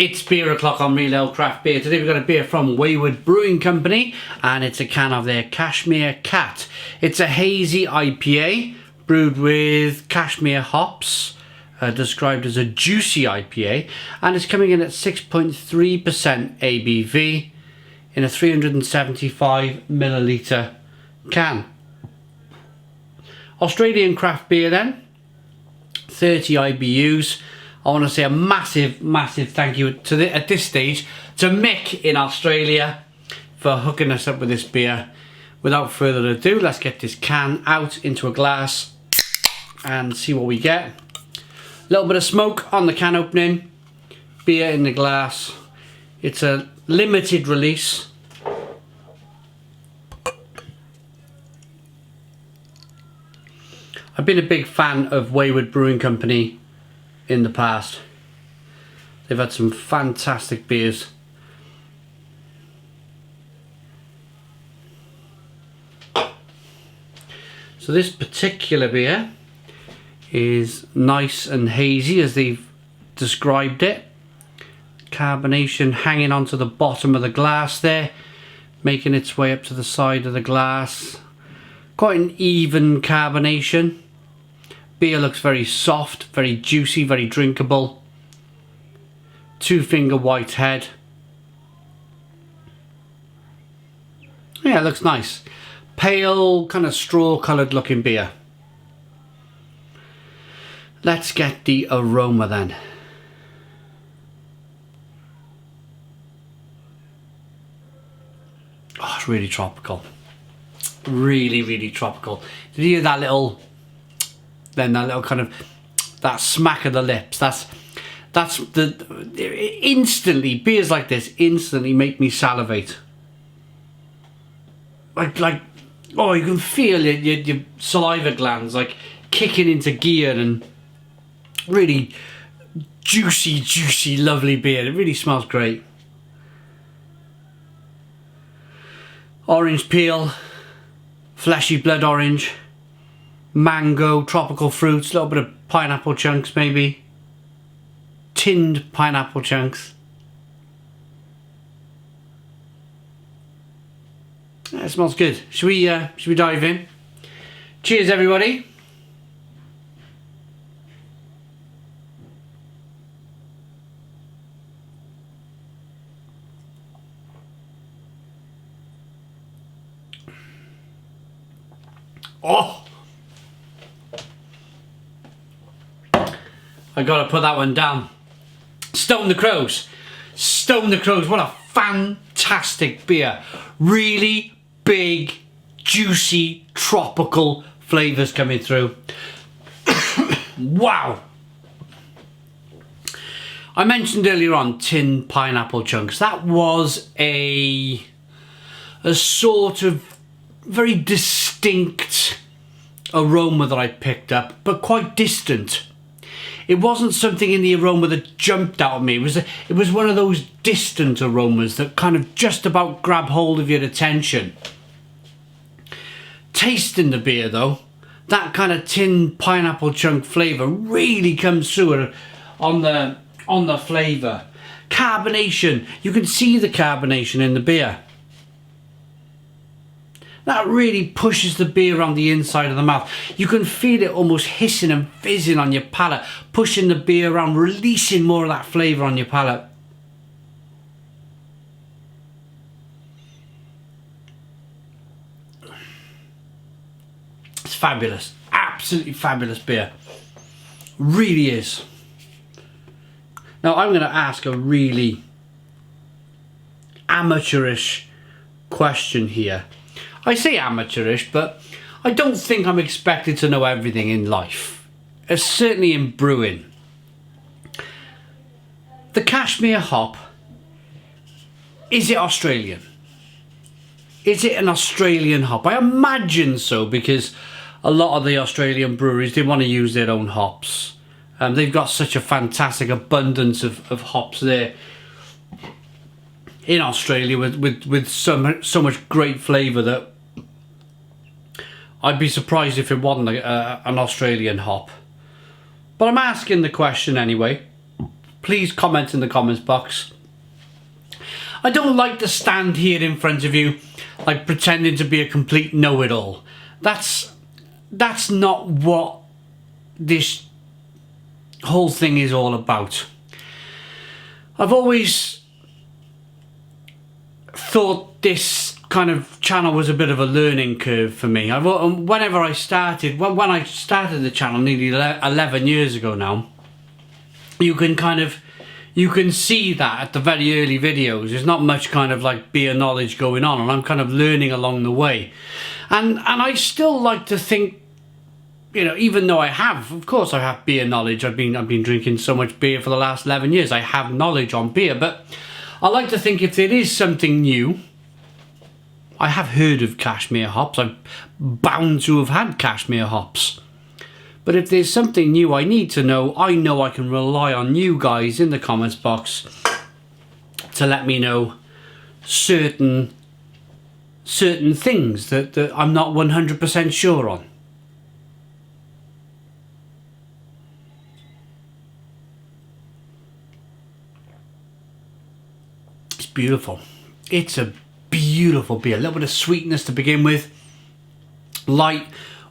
It's beer o'clock on Real Ale Craft Beer. Today we've got a beer from Wayward Brewing Company, and it's a can of their Cashmere Cat. It's a hazy IPA brewed with cashmere hops, described as a juicy IPA, and it's coming in at 6.3% ABV in a 375 milliliter can. Australian craft beer then, 30 IBUs. I want to say a massive thank you to at this stage to Mick in Australia for hooking us up with this beer. Without further ado, let's get this can out into a glass and see what we get. A little bit of smoke on the can opening, beer in the glass. It's a limited release. I've been a big fan of Wayward Brewing Company in the past. They've had some fantastic beers. So this particular beer is nice and hazy as they've described it. Carbonation hanging onto the bottom of the glass there, making its way up to the side of the glass. Quite an even carbonation. Beer looks very soft, very juicy, very drinkable. 2-finger white head. Yeah, it looks nice. Pale, kind of straw-coloured looking beer. Let's get the aroma then. Oh, it's really tropical. Really tropical. Did you hear that little... Then that little kind of, that smack of the lips, that's the, instantly, beers like this instantly make me salivate. Like, oh, you can feel your saliva glands like kicking into gear, and really juicy, lovely beer. It really smells great. Orange peel, fleshy blood orange. Mango, tropical fruits, a little bit of pineapple chunks maybe. Tinned pineapple chunks. Yeah, it smells good. Should we dive in? Cheers everybody. Oh! I gotta put that one down. Stone the Crows. Stone the Crows. What a fantastic beer. Really big, juicy, tropical flavours coming through. Wow. I mentioned earlier on tinned pineapple chunks. That was a sort of very distinct aroma that I picked up, but quite distant. It wasn't something in the aroma that jumped out at me. It was one of those distant aromas that kind of just about grab hold of your attention. Tasting the beer though, that kind of tinned pineapple chunk flavour really comes through on the flavour. Carbonation, you can see the carbonation in the beer. That really pushes the beer around the inside of the mouth. You can feel it almost hissing and fizzing on your palate, pushing the beer around, releasing more of that flavour on your palate. It's fabulous. Absolutely fabulous beer. Really is. Now I'm going to ask a really amateurish question here. I say amateurish, but I don't think I'm expected to know everything in life. Certainly in brewing. The Cashmere hop, is it Australian? Is it an Australian hop? I imagine so, because a lot of the Australian breweries, they want to use their own hops. They've got such a fantastic abundance of hops there in Australia with so much great flavour that I'd be surprised if it wasn't an Australian hop. But I'm asking the question anyway. please comment in the comments box. I don't like to stand here in front of you like pretending to be a complete know-it-all. That's not what this whole thing is all about. I've always thought this kind of channel was a bit of a learning curve for me. Whenever I started, when I started the channel nearly 11 years ago now, you can see that at the very early videos there's not much kind of like beer knowledge going on, and I'm kind of learning along the way. And I still like to think, you know, even though of course I have beer knowledge. I've been drinking so much beer for the last 11 years. I have knowledge on beer, but I like to think if there is something new, I have heard of cashmere hops. I'm bound to have had cashmere hops. But if there's something new I need to know, I know I can rely on you guys in the comments box to let me know certain things that I'm not 100% sure on. It's beautiful. It's a beautiful beer. A little bit of sweetness to begin with. Light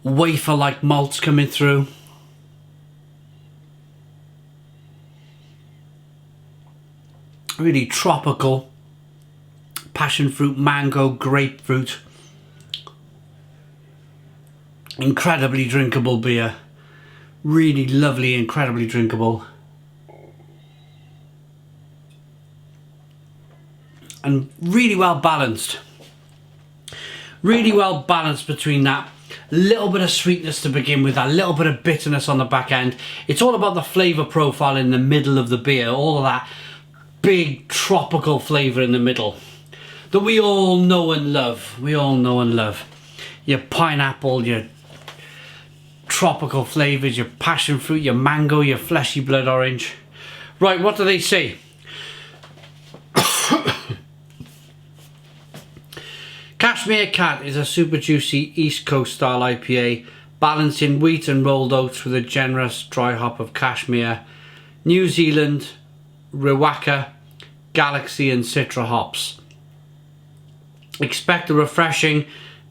wafer-like malts coming through. Really tropical. Passion fruit, mango, grapefruit. Incredibly drinkable beer. Really lovely, incredibly drinkable. And really well balanced. Really well balanced between that little bit of sweetness to begin with, that little bit of bitterness on the back end. It's all about the flavour profile in the middle of the beer. All of that big tropical flavour in the middle that we all know and love. We all know and love. Your pineapple, your tropical flavours, your passion fruit, your mango, your fleshy blood orange. Right, what do they say? Cashmere Cat is a super juicy East Coast style IPA, balancing wheat and rolled oats with a generous dry hop of Cashmere, New Zealand, Riwaka, Galaxy and Citra hops. Expect a refreshing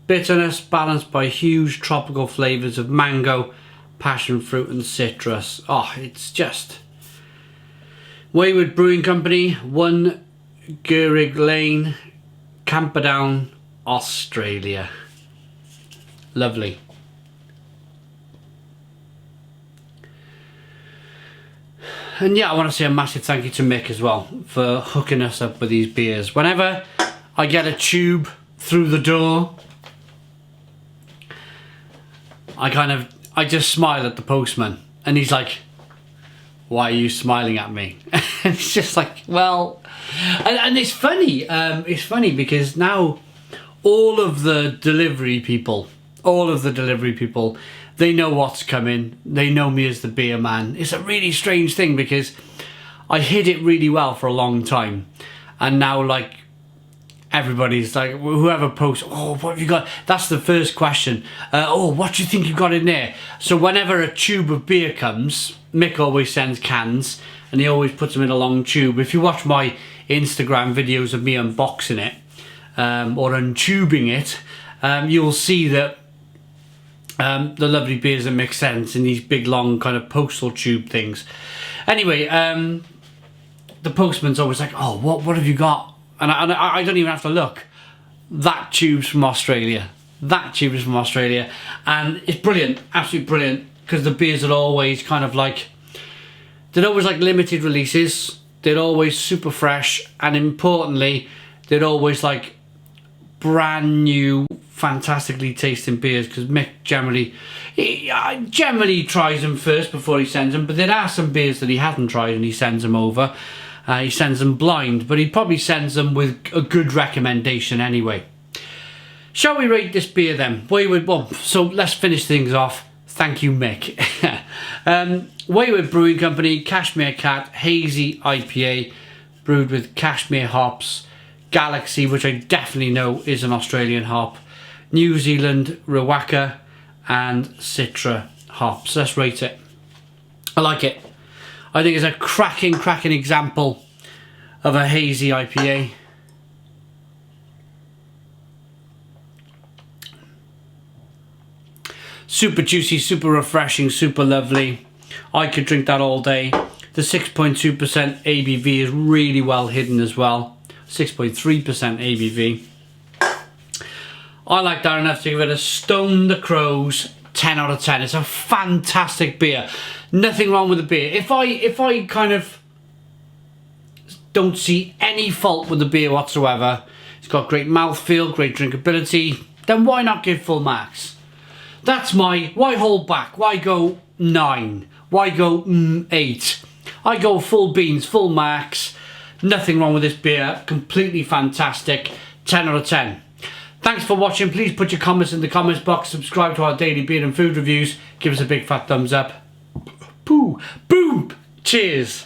bitterness balanced by huge tropical flavours of mango, passion fruit and citrus. Oh, it's just... Wayward Brewing Company, 1 Gehrig Lane, Camperdown, Australia. Lovely. And yeah, I want to say a massive thank you to Mick as well for hooking us up with these beers. Whenever I get a tube through the door, I just smile at the postman, and he's like, "Why are you smiling at me?" And it's just like, well, and it's funny. It's funny because now all of the delivery people, they know what's coming. They know me as the beer man. It's a really strange thing because I hid it really well for a long time, and now like everybody's like, whoever posts, "Oh, what have you got?" That's the first question. "Oh, what do you think you got in there?" So whenever a tube of beer comes, Mick always sends cans, and he always puts them in a long tube. If you watch my Instagram videos of me unboxing it or untubing it, you'll see that the lovely beers that make sense in these big long kind of postal tube things. Anyway, the postman's always like, "Oh, what have you got?" And I don't even have to look. That tube's from Australia. That tube is from Australia. And it's brilliant, absolutely brilliant, because the beers are always kind of like, they're always like limited releases. They're always super fresh, and importantly, they're always like brand new, fantastically tasting beers, because Mick generally tries them first before he sends them, but there are some beers that he hasn't tried and he sends them over. He sends them blind, but he probably sends them with a good recommendation anyway. Shall we rate this beer then? Wayward, well, so let's finish things off. Thank you, Mick. Wayward Brewing Company, Cashmere Cat, Hazy IPA, brewed with Cashmere hops, Galaxy, which I definitely know is an Australian hop, New Zealand, Riwaka, and Citra hops. Let's rate it. I like it. I think it's a cracking example of a hazy IPA. Super juicy, super refreshing, super lovely. I could drink that all day. The 6.2% ABV is really well hidden as well. 6.3% ABV. I like that enough to give it a Stone the Crows 10 out of 10. It's a fantastic beer. Nothing wrong with the beer. If I kind of don't see any fault with the beer whatsoever, it's got great mouthfeel, great drinkability, then why not give full marks? That's why hold back? Why go 9? Why go 8? I go full beans, full marks. Nothing wrong with this beer. Completely fantastic. 10 out of 10. Thanks for watching. Please put your comments in the comments box. Subscribe to our daily beer and food reviews. Give us a big fat thumbs up. Poo. Boom. Cheers.